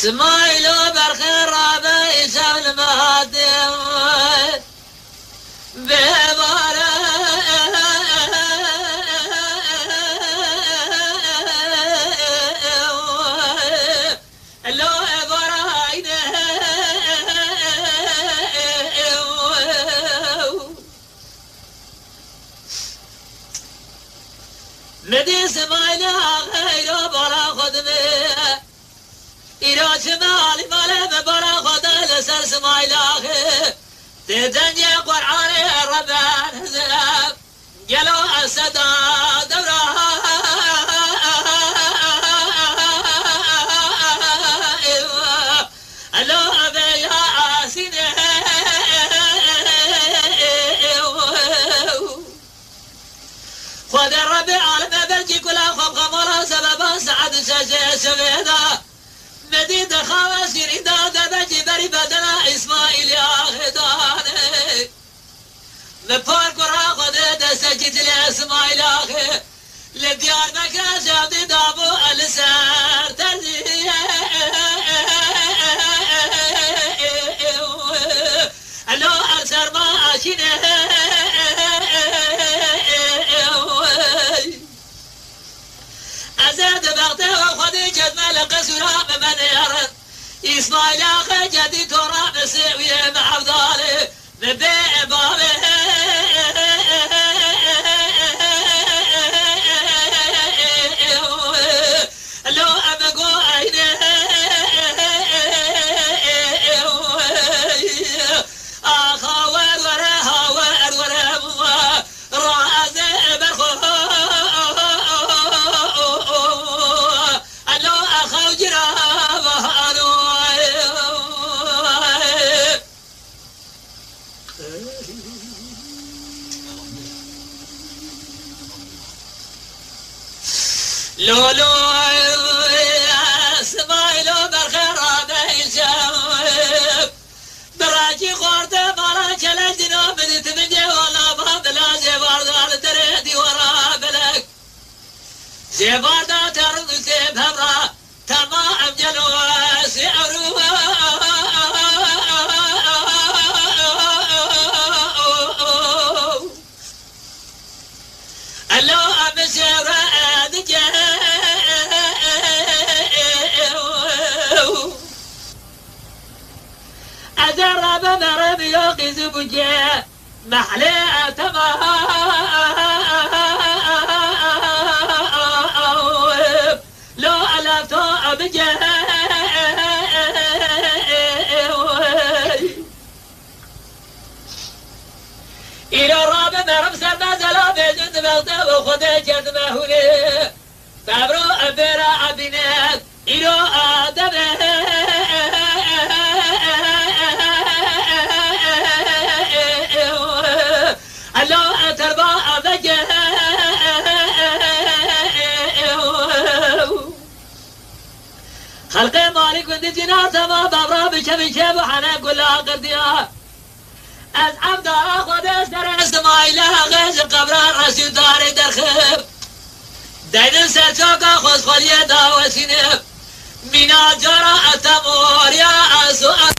سمايلو برخي رابع شمل مهدم ببارا لو برايده مدي سمايلو غيرو برا خدمه ایران شمالی ماله ببرا خدا لسر سمایل آخه تدنی قرآن ربان زلاب گلو اسدا دورا الو ابي آسینه خود رب عالم برجی کلا خم خمالا سببا سعد شاشه شویدا مدید خواست گریدا دبجی بری بدنا اسماعیل آخدانه مپار کرا خود دست جدل اسماعیل آخه لدیار مکر جابدی دابو السر تردیه الو السر ما آشینه ازاد بغته و خودی جدمل قصورا بمن يرد إسماعيل آخر جدي ترى مسوية مع عبدالي ببيع بابه لو أمقو عينه أخوار ورها ورها رأس برخو لو أخو جرابه لولو اسماعیلو برخی رابع شب براجی خورده مالا چلک دینو بدیت منجه والا با بلا زیواردار دره دیورا بلک زیواردا ترد سیب همرا تمام جلو سعرو الو امسيرا أجرب مرب يوقظ بجاء محلي أتما لو ألفتو أبجاء إلى راب مرب سرنا زلا بجند بغدا وخده جد مهولي فابرو أبرا عبينات إلى آدمه لو تربى أبجه خلق مالك ودي جنات ما بابرا بشب وحنا كلها قرديا از عبد أخذ أسر اسماعيل غيش قبر رسول دار درخب دين سرچوك خذ خليه داوسينب منا جرى أتمور يا أسو